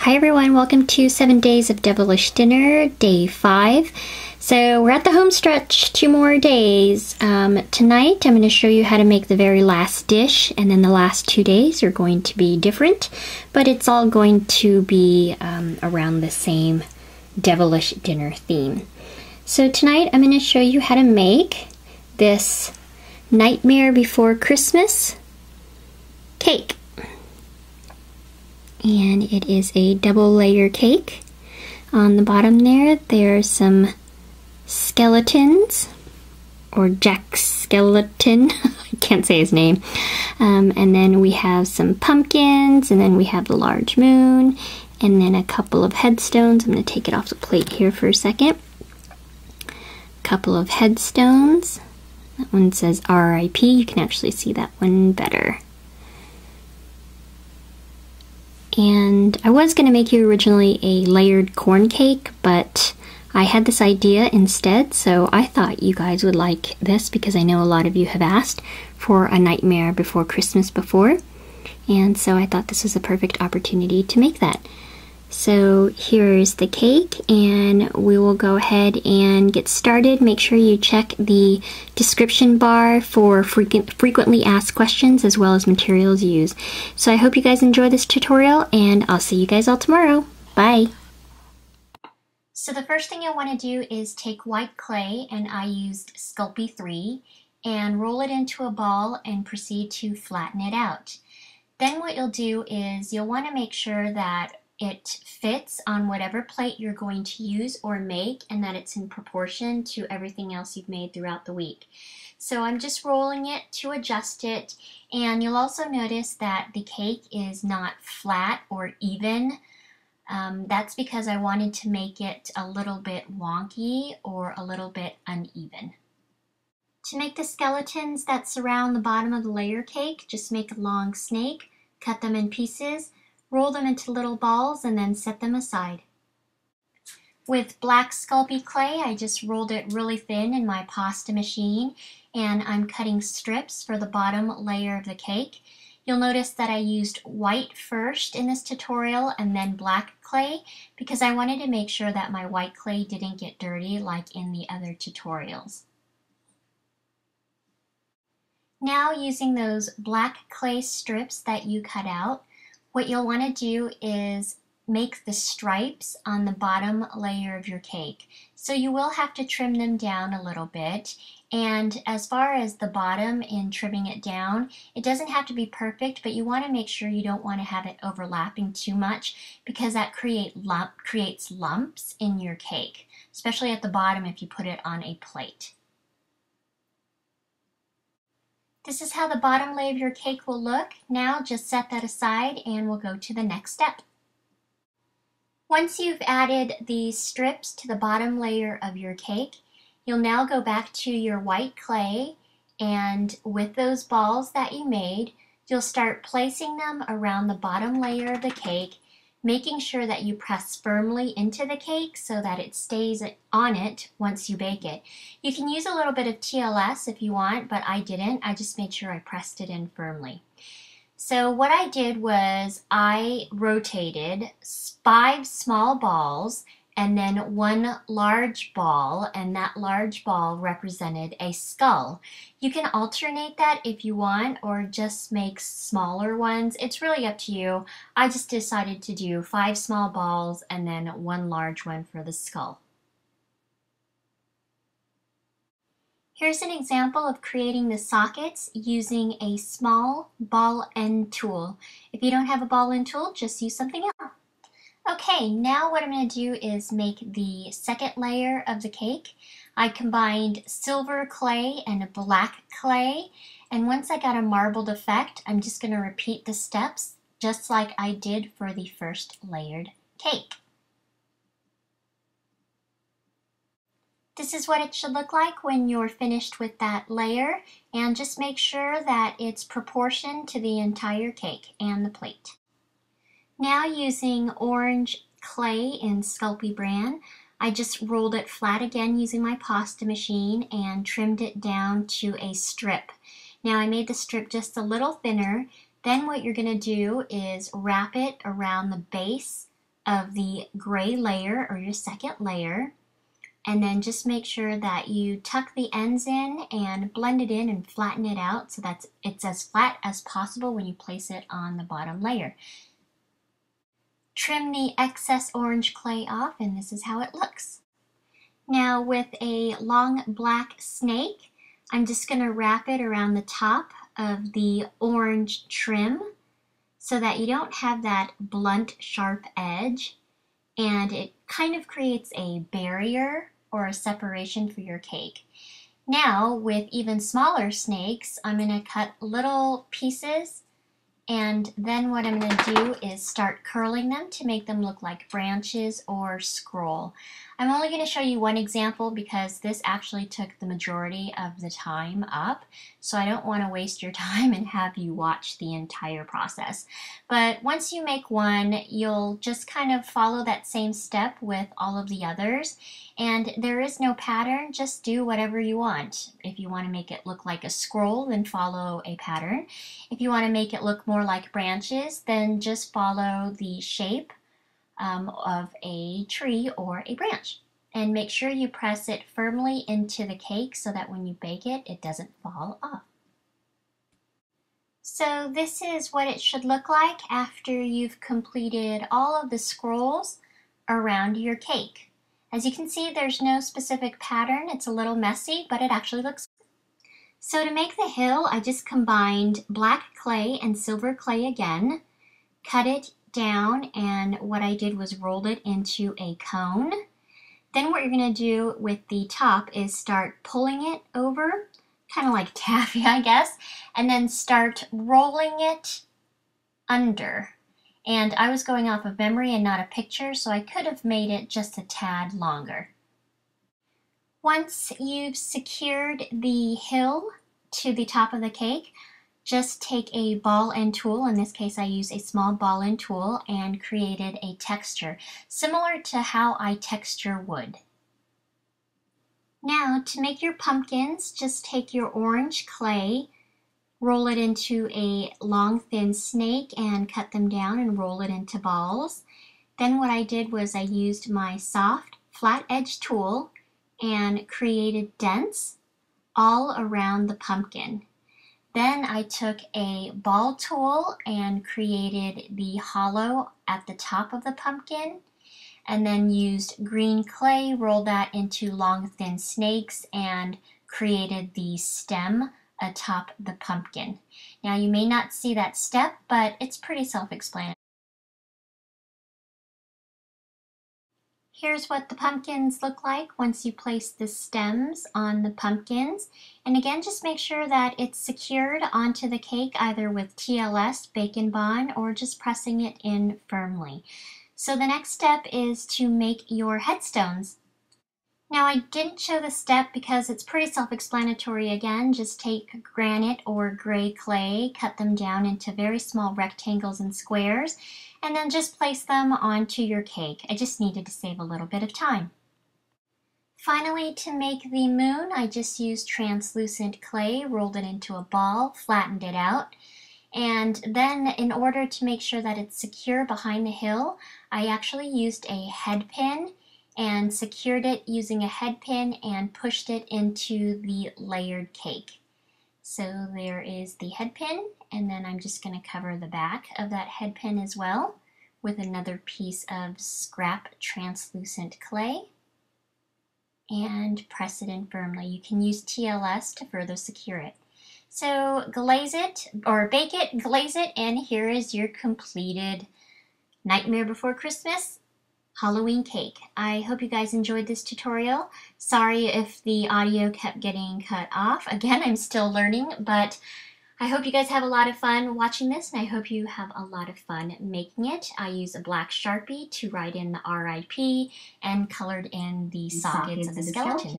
Hi everyone, welcome to 7 Days of Devilish Dinner, day 5. So we're at the home stretch, 2 more days. Tonight I'm going to show you how to make the very last dish, and then the last 2 days are going to be different, but it's all going to be around the same devilish dinner theme. So tonight I'm going to show you how to make this Nightmare Before Christmas cake. And it is a double layer cake. On the bottom there's some skeletons, or Jack Skellington, I can't say his name. And then we have some pumpkins, and then we have the large moon, and then a couple of headstones. I'm going to take it off the plate here for a second. A couple of headstones. That one says R.I.P. You can actually see that one better. And I was going to make you originally a layered corn cake, but I had this idea instead, so I thought you guys would like this because I know a lot of you have asked for a Nightmare Before Christmas before, and so I thought this was a perfect opportunity to make that. So here's the cake, and we will go ahead and get started. Make sure you check the description bar for frequently asked questions as well as materials used. So I hope you guys enjoy this tutorial, and I'll see you guys all tomorrow. Bye! So the first thing I want to do is take white clay, and I used Sculpey 3, and roll it into a ball and proceed to flatten it out. Then what you'll do is you'll want to make sure that it fits on whatever plate you're going to use or make, and that it's in proportion to everything else you've made throughout the week. So I'm just rolling it to adjust it, and you'll also notice that the cake is not flat or even. That's because I wanted to make it a little bit wonky or a little bit uneven. To make the skeletons that surround the bottom of the layer cake, just make a long snake, cut them in pieces, roll them into little balls, and then set them aside. With black Sculpey clay, I just rolled it really thin in my pasta machine, and I'm cutting strips for the bottom layer of the cake. You'll notice that I used white first in this tutorial and then black clay because I wanted to make sure that my white clay didn't get dirty like in the other tutorials. Now, using those black clay strips that you cut out, what you'll want to do is make the stripes on the bottom layer of your cake. So you will have to trim them down a little bit, and as far as the bottom in trimming it down, it doesn't have to be perfect, but you want to make sure you don't want to have it overlapping too much because that creates lumps in your cake, especially at the bottom if you put it on a plate. This is how the bottom layer of your cake will look. Now just set that aside and we'll go to the next step. Once you've added these strips to the bottom layer of your cake, you'll now go back to your white clay, and with those balls that you made, you'll start placing them around the bottom layer of the cake, making sure that you press firmly into the cake so that it stays on it once you bake it. You can use a little bit of TLS if you want, but I didn't. I just made sure I pressed it in firmly. So what I did was I rotated 5 small balls and then 1 large ball, and that large ball represented a skull. You can alternate that if you want, or just make smaller ones. It's really up to you. I just decided to do 5 small balls and then 1 large one for the skull. Here's an example of creating the sockets using a small ball end tool. If you don't have a ball end tool, just use something else. Okay, now what I'm going to do is make the second layer of the cake. I combined silver clay and black clay, and once I got a marbled effect, I'm just going to repeat the steps just like I did for the first layered cake. This is what it should look like when you're finished with that layer, and just make sure that it's proportioned to the entire cake and the plate. Now, using orange clay in Sculpey brand, I just rolled it flat again using my pasta machine and trimmed it down to a strip. Now I made the strip just a little thinner. Then what you're going to do is wrap it around the base of the gray layer or your second layer, and then just make sure that you tuck the ends in and blend it in and flatten it out so that it's as flat as possible when you place it on the bottom layer. Trim the excess orange clay off, and this is how it looks. Now with a long black snake, I'm just going to wrap it around the top of the orange trim so that you don't have that blunt, sharp edge, and it kind of creates a barrier or a separation for your cake. Now with even smaller snakes, I'm going to cut little pieces, and then what I'm going to do is start curling them to make them look like branches or scroll. I'm only going to show you one example because this actually took the majority of the time up, so I don't want to waste your time and have you watch the entire process. But once you make one, you'll just kind of follow that same step with all of the others, and there is no pattern, just do whatever you want. If you want to make it look like a scroll, then follow a pattern. If you want to make it look more like branches, then just follow the shape of a tree or a branch. And make sure you press it firmly into the cake so that when you bake it, it doesn't fall off. So this is what it should look like after you've completed all of the scrolls around your cake. As you can see, there's no specific pattern. It's a little messy, but it actually looks good. So to make the hill, I just combined black clay and silver clay again, cut it down, and what I did was rolled it into a cone. Then what you're going to do with the top is start pulling it over, kind of like taffy, I guess, and then start rolling it under. And I was going off of memory and not a picture, so I could have made it just a tad longer. Once you've secured the hill to the top of the cake, just take a ball and tool, in this case I use a small ball and tool, and created a texture, similar to how I texture wood. Now to make your pumpkins, just take your orange clay, roll it into a long thin snake and cut them down and roll it into balls. Then what I did was I used my soft flat edge tool and created dents all around the pumpkin. Then I took a ball tool and created the hollow at the top of the pumpkin, and then used green clay, rolled that into long thin snakes, and created the stem atop the pumpkin. Now you may not see that step, but it's pretty self-explanatory. Here's what the pumpkins look like once you place the stems on the pumpkins. And again, just make sure that it's secured onto the cake either with TLS, Bacon Bond, or just pressing it in firmly. So the next step is to make your headstones. Now I didn't show this step because it's pretty self-explanatory again. Just take granite or gray clay, cut them down into very small rectangles and squares, and then just place them onto your cake. I just needed to save a little bit of time. Finally, to make the moon, I just used translucent clay, rolled it into a ball, flattened it out, and then in order to make sure that it's secure behind the hill, I actually used a headpin and secured it using a headpin and pushed it into the layered cake. So there is the headpin, and then I'm just going to cover the back of that headpin as well with another piece of scrap translucent clay and press it in firmly. You can use TLS to further secure it. So glaze it, or bake it, glaze it, and here is your completed Nightmare Before Christmas Halloween cake. I hope you guys enjoyed this tutorial. Sorry if the audio kept getting cut off. Again, I'm still learning, but I hope you guys have a lot of fun watching this, and I hope you have a lot of fun making it. I use a black Sharpie to write in the RIP and colored in the sockets of the skeleton.